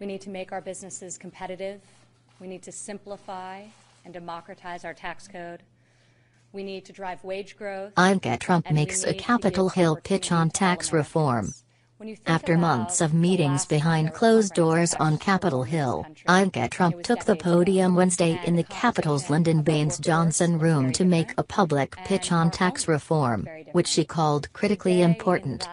We need to make our businesses competitive. We need to simplify and democratize our tax code. We need to drive wage growth. Ivanka Trump makes a Capitol Hill pitch on tax reform. After months of meetings behind closed doors on Capitol Hill, Ivanka Trump took the podium Wednesday in the Capitol's Lyndon Baines Johnson room to make a public pitch on tax reform, which she called critically important.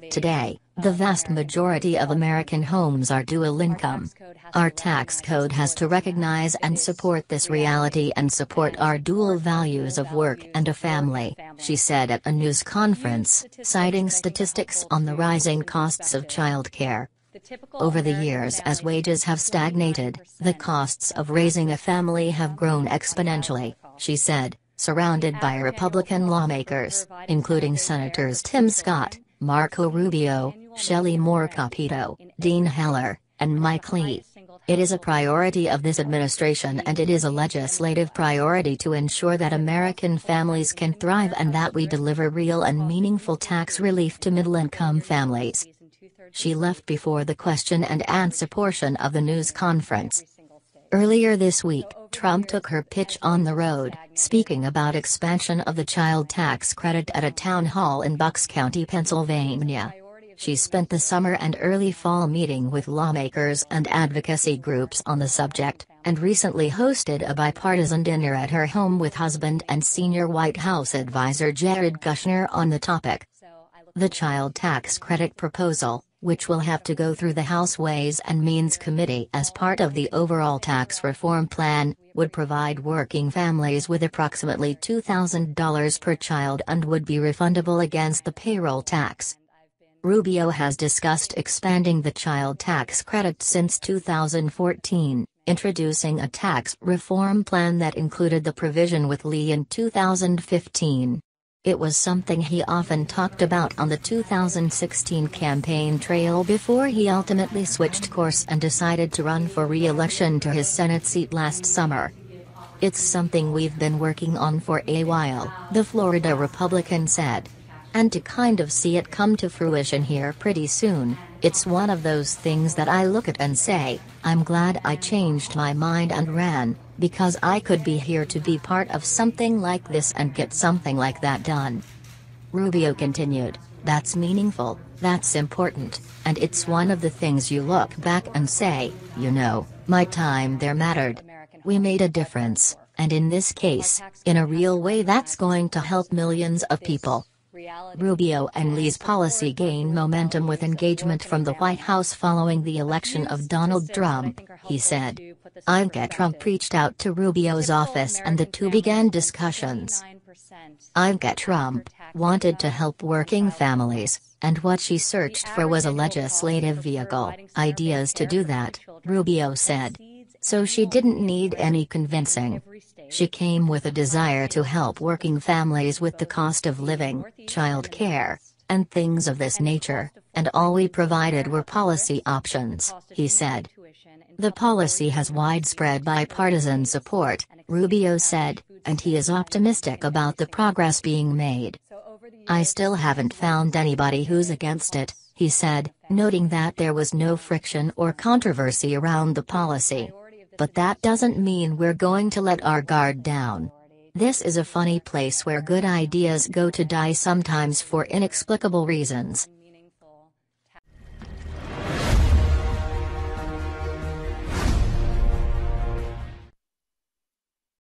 Today, the vast majority of American homes are dual income. Our tax code has to recognize and support this reality and support our dual values of work and a family, she said at a news conference, citing statistics on the rising costs of childcare. Over the years, as wages have stagnated, the costs of raising a family have grown exponentially, she said, surrounded by Republican lawmakers, including Senators Tim Scott, Marco Rubio, Shelley Moore Capito, Dean Heller, and Mike Lee. It is a priority of this administration, and it is a legislative priority to ensure that American families can thrive and that we deliver real and meaningful tax relief to middle-income families. She left before the question and answer portion of the news conference. Earlier this week, Trump took her pitch on the road, speaking about expansion of the child tax credit at a town hall in Bucks County, Pennsylvania. She spent the summer and early fall meeting with lawmakers and advocacy groups on the subject, and recently hosted a bipartisan dinner at her home with husband and senior White House advisor Jared Kushner on the topic. The child tax credit proposal, which will have to go through the House Ways and Means Committee as part of the overall tax reform plan, would provide working families with approximately $2,000 per child and would be refundable against the payroll tax. Rubio has discussed expanding the child tax credit since 2014, introducing a tax reform plan that included the provision with Lee in 2015. It was something he often talked about on the 2016 campaign trail before he ultimately switched course and decided to run for re-election to his Senate seat last summer. It's something we've been working on for a while, the Florida Republican said. And to kind of see it come to fruition here pretty soon, it's one of those things that I look at and say, I'm glad I changed my mind and ran, because I could be here to be part of something like this and get something like that done. Rubio continued, that's meaningful, that's important, and it's one of the things you look back and say, you know, my time there mattered. We made a difference, and in this case, in a real way that's going to help millions of people. Rubio and Lee's policy gained momentum with engagement from the White House following the election of Donald Trump, he said. Ivanka Trump reached out to Rubio's office and the two began discussions. Ivanka Trump wanted to help working families, and what she searched for was a legislative vehicle, ideas to do that, Rubio said. So she didn't need any convincing. She came with a desire to help working families with the cost of living, childcare, and things of this nature, and all we provided were policy options, he said. The policy has widespread bipartisan support, Rubio said, and he is optimistic about the progress being made. I still haven't found anybody who's against it, he said, noting that there was no friction or controversy around the policy. But that doesn't mean we're going to let our guard down. This is a funny place where good ideas go to die sometimes for inexplicable reasons.